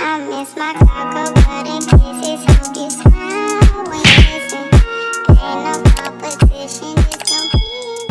I miss my cocoa butter kisses. Hope you smile when you listen. Ain't no competition, just compete.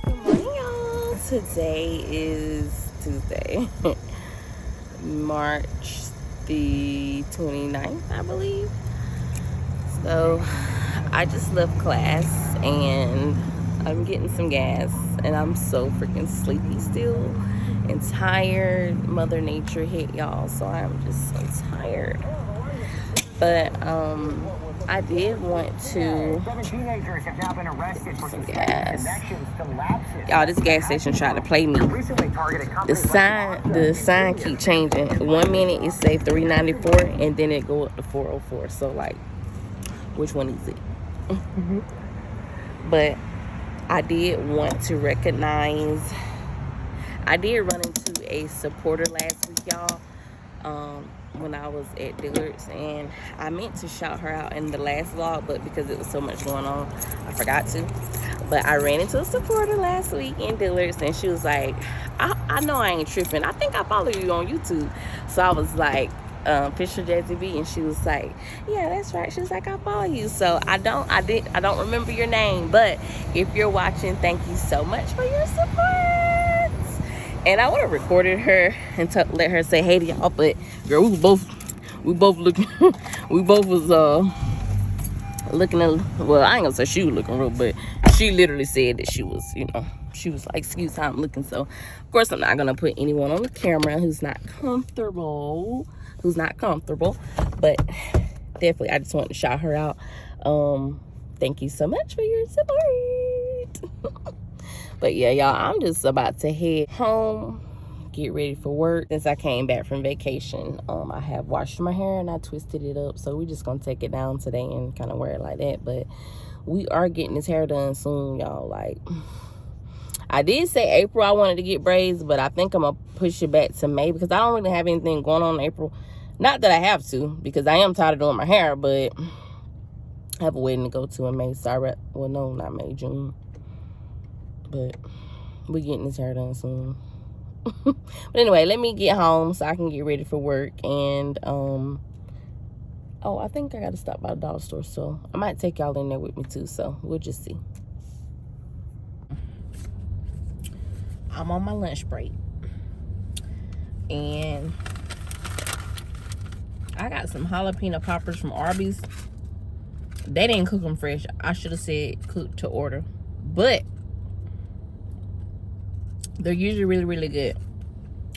Good morning, y'all. Today is Tuesday, March the 29th, I believe. So I just left class and I'm getting some gas and I'm so freaking sleepy still and tired. Mother Nature hit y'all, so I'm just so tired. But I did want to teenagers have now been arrested for some suspected gas. connections to lapses. Y'all, this gas station tried to play me. The sign keep changing. 1 minute it say $3.94 and then it go up to $4.04. So like, which one is it? But I did want to recognize. I did run into a supporter last week, y'all. When I was at Dillard's, and I meant to shout her out in the last vlog, but because it was so much going on, I forgot to. But I ran into a supporter last week in Dillard's, and she was like, I know I ain't tripping. I think I follow you on YouTube. So I was like, Officialjazzy, and she was like, yeah, that's right. She was like, I follow you. So I don't remember your name, but if you're watching, thank you so much for your support. And I would have recorded her and let her say hey to y'all, but girl, we both looking, we both was looking at, well, I ain't gonna say she was looking real, but she literally said that she was, she was like, excuse how I'm looking. So of course I'm not gonna put anyone on the camera who's not comfortable, but definitely I just wanted to shout her out. Thank you so much for your support. But yeah, y'all, I'm just about to head home, get ready for work. Since I came back from vacation, I have washed my hair and I twisted it up. So we're just gonna take it down today and kind of wear it like that. But we are getting this hair done soon, y'all. Like, I did say April I wanted to get braids, but I think I'm gonna push it back to May because I don't really have anything going on in April. Not that I have to, because I am tired of doing my hair, but I have a wedding to go to in May. Sorry, well, no, not May, June. But we're getting this hair done soon. But anyway, let me get home so I can get ready for work. And oh, I think I gotta stop by the dollar store, so I might take y'all in there with me too. So we'll just see. I'm on my lunch break and I got some jalapeno poppers from Arby's. They didn't cook them fresh. I should have said cooked to order, but they're usually really, really good.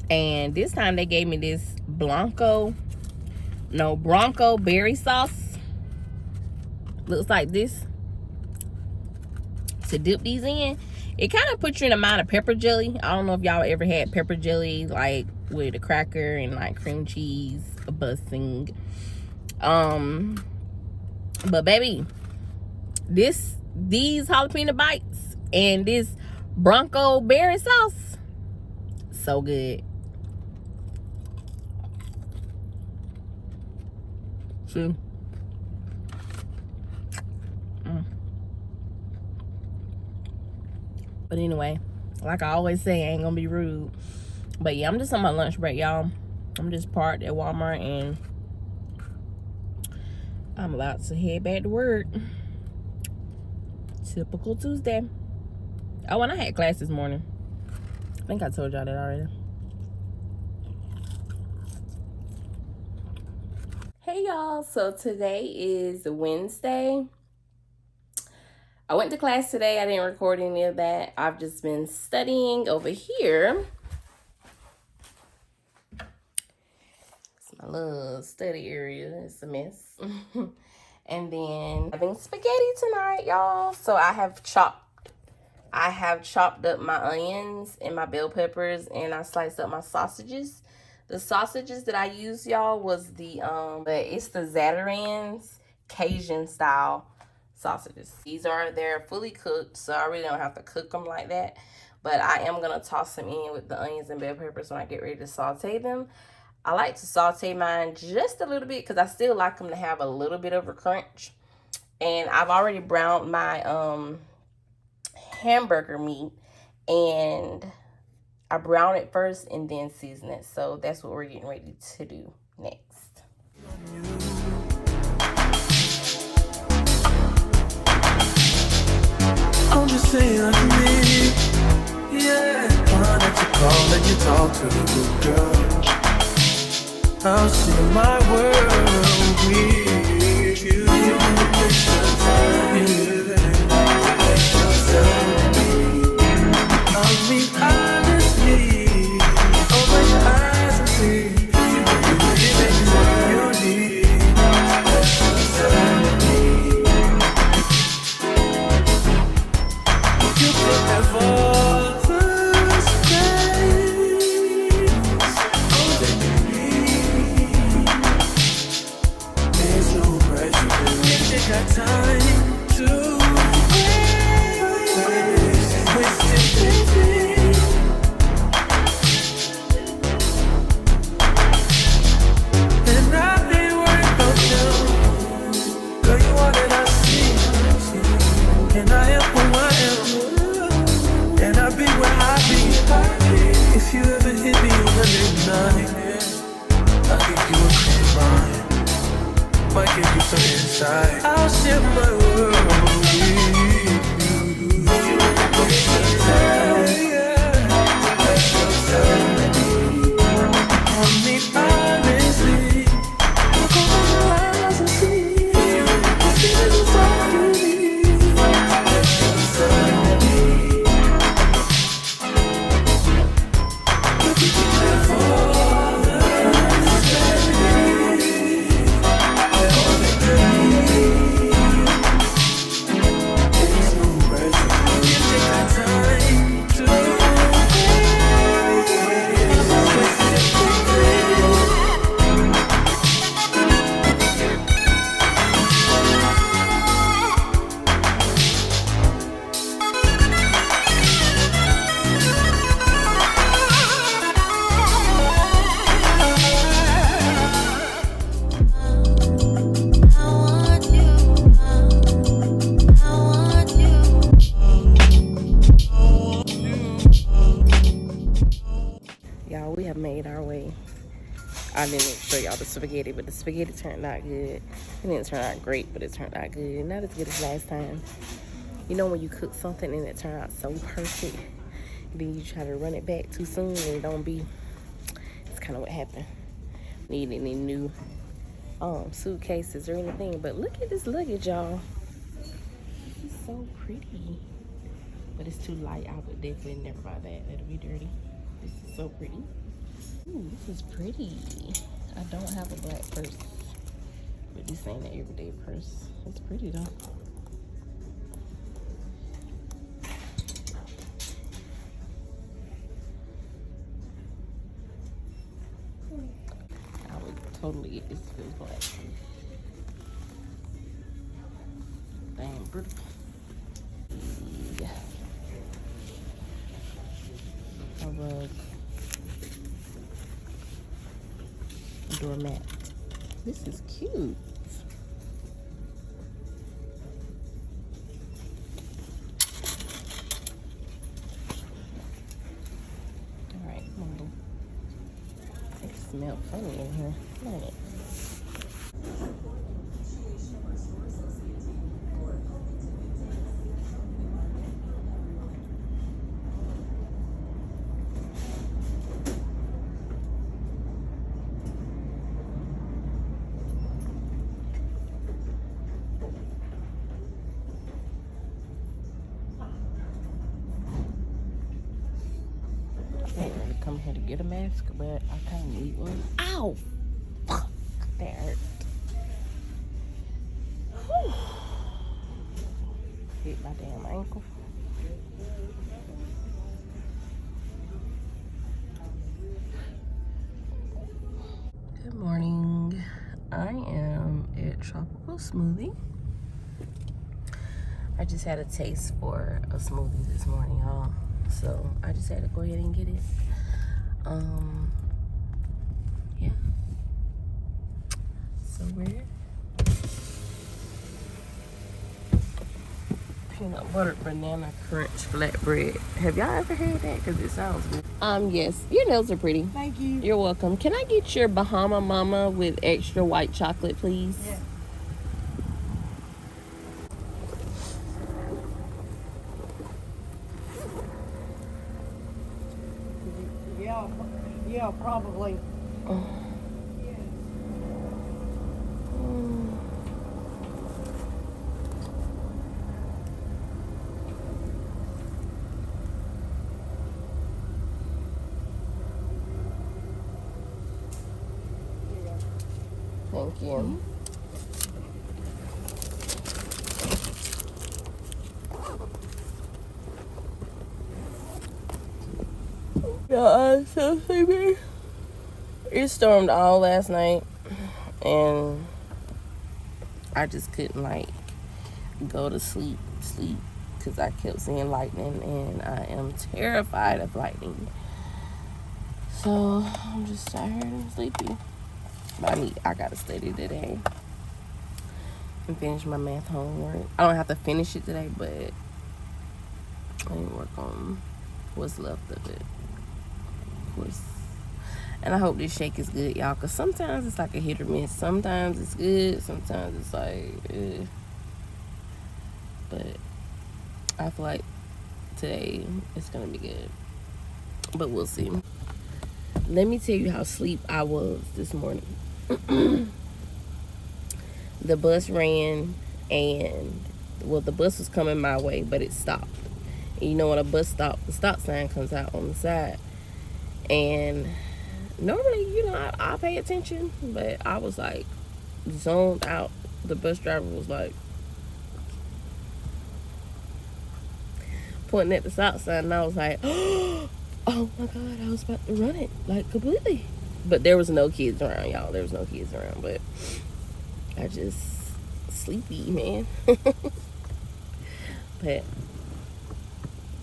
And this time they gave me this Bronco berry sauce. Looks like this to dip these in. It kind of puts you in the mind of pepper jelly. I don't know if y'all ever had pepper jelly like with a cracker and like cream cheese busting. But baby, these jalapeno bites and this Bronco berry sauce, so good. See? But anyway, like I always say, I ain't gonna be rude. But yeah, I'm just on my lunch break, y'all. I'm just parked at Walmart and I'm about to head back to work. Typical Tuesday. Oh, and I had class this morning. I think I told y'all that already. Hey y'all, so today is Wednesday. I went to class today. I didn't record any of that. I've just been studying over here. It's my little study area. It's a mess. And then having spaghetti tonight, y'all. So I have chopped up my onions and my bell peppers, and I sliced up my sausages. The sausages that I used, y'all, was it's the Zatarain's Cajun style sausages. They're fully cooked, so I really don't have to cook them like that. But I am gonna toss them in with the onions and bell peppers when I get ready to saute them. I like to saute mine just a little bit because I still like them to have a little bit of a crunch. And I've already browned my hamburger meat, and I brown it first and then season it. So that's what we're getting ready to do next. let you talk to the girl. I'll share my world with you. Waste your time, waste yourself. I'll be honestly, open your eyes and see. Give it what you need. Waste yourself. You could never. Got time to waste it, baby. And I've been worried about you. Girl, you all that I see. And I am who I am. And I'll be where I be. If you ever hit me on the midnight, I'll give you a clear mind. Might give you some insight. I'll share my world with you. I mean, honestly, look over your eyes and see. This is all you need. Look at you for Y'all, we have made our way. I didn't show y'all the spaghetti, but the spaghetti turned out good. It didn't turn out great, but it turned out good. Not as good as last time. You know when you cook something and it turned out so perfect, then you try to run it back too soon and it don't be. It's kind of what happened. Need any new suitcases or anything, but look at this luggage, y'all. It's so pretty, but it's too light. I would definitely never buy that. It'll be dirty. This is so pretty. Ooh, this is pretty. I don't have a black purse, but this ain't an everyday purse. It's pretty though. I would totally get this if it was black. Dang, beautiful. Yeah. A rug. Doormat. This is cute. All right, come on, boo. It smells funny in here. Look at it. I ain't really come here to get a mask, but I kind of need one. Ow! Fuck! That hurt. Whew. Hit my damn ankle. Good morning. I am at Tropical Smoothie. I just had a taste for a smoothie this morning, y'all. So I just had to go ahead and get it. Yeah. So weird. Peanut butter banana crunch flatbread. Have y'all ever heard that? Because it sounds good. Yes, your nails are pretty. Thank you. You're welcome. Can I get your Bahama Mama with extra white chocolate, please? Yeah. Yeah, probably. Thank you. Yeah, I'm so sleepy. It stormed all last night, and I just couldn't like go to sleep, because I kept seeing lightning, and I am terrified of lightning. So I'm just tired and sleepy. But I gotta study today and finish my math homework. I don't have to finish it today, but I need to work on what's left of it. Of course. And I hope this shake is good, y'all, because sometimes it's like a hit or miss. Sometimes it's good, sometimes it's like, but I feel like today it's gonna be good. But we'll see. Let me tell you how asleep I was this morning. The bus ran, and the bus was coming my way, but it stopped. And you know, when a bus stops, the stop sign comes out on the side. And normally, I pay attention, but I was like zoned out. The bus driver was like pointing at the stop sign, and I was like, oh my God, I was about to run it like completely. But there was no kids around, y'all. There was no kids around, but I just sleepy, man. But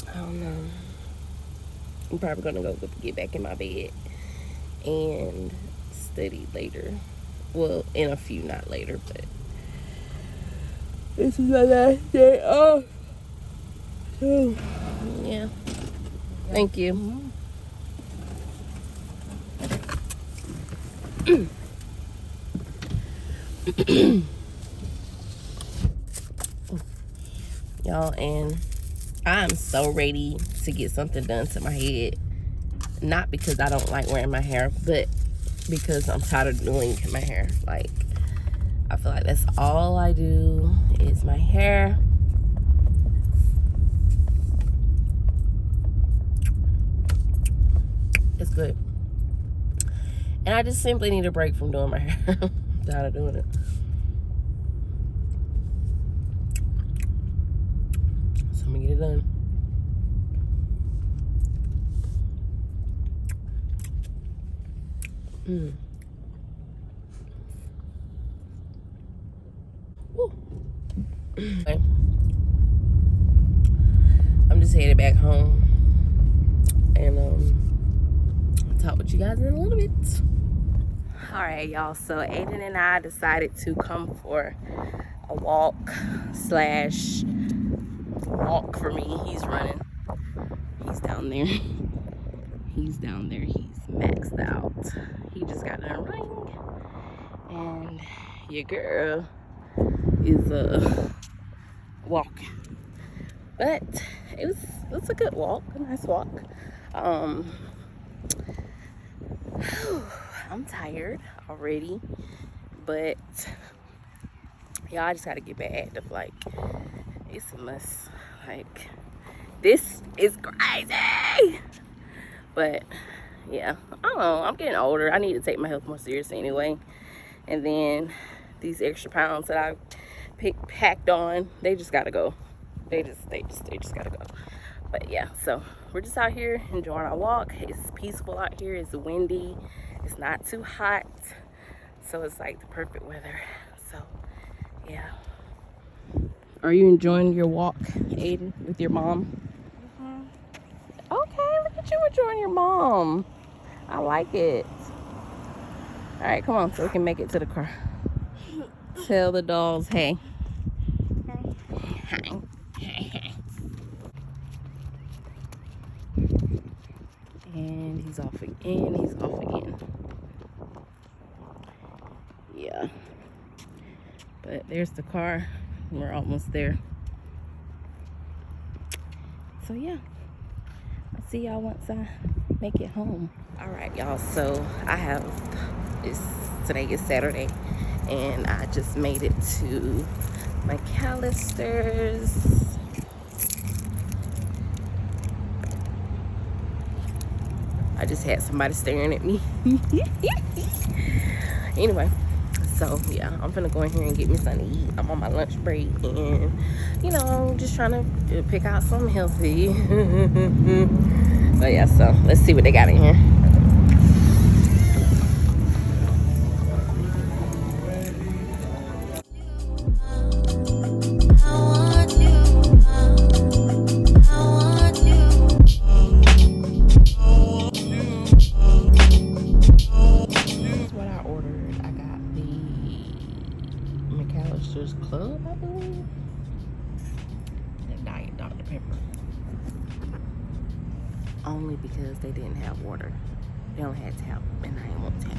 I don't know. I'm probably gonna go get back in my bed and study later. Well, in a few, not later, but this is my last day off. So, yeah. Thank you. Y'all, and I'm so ready to get something done to my head. Not because I don't like wearing my hair, but because I'm tired of doing my hair. Like, I feel like that's all I do is my hair. It's good. And I just simply need a break from doing my hair. I'm tired of doing it. So I'm gonna get it done. Okay. I'm just headed back home, and I'll talk with you guys in a little bit. All right, y'all. So Aiden and I decided to come for a walk for me. He's running. He's down there. He's down there. He's maxed out. He just got done running, and your girl is walking. But it's a good walk, a nice walk. I'm tired already, but y'all, I just gotta get back active. Like, it's a must. Like, this is crazy. But yeah, I don't know. I'm getting older. I need to take my health more seriously anyway. And then these extra pounds that I packed on, they just gotta go. They just gotta go. But yeah, so we're just out here enjoying our walk. It's peaceful out here. It's windy. It's not too hot. So it's like the perfect weather. So yeah. Are you enjoying your walk, Aiden, with your mom? Okay, look at you enjoying your mom. I like it. All right, come on, so we can make it to the car. Tell the dogs, hey. Hi. And he's off again. He's off again. Yeah. But there's the car. We're almost there. So yeah. I'll see y'all once I make it home. All right, y'all. So today is Saturday, and I just made it to McAllister's. I just had somebody staring at me. Anyway, so yeah, I'm gonna go in here and get me something to eat. I'm on my lunch break, and you know, just trying to pick out something healthy. But yeah, so let's see what they got in here. Club, I believe. That Diet Dr. Pepper. Only because they didn't have water. They only had tap, and I didn't want tap.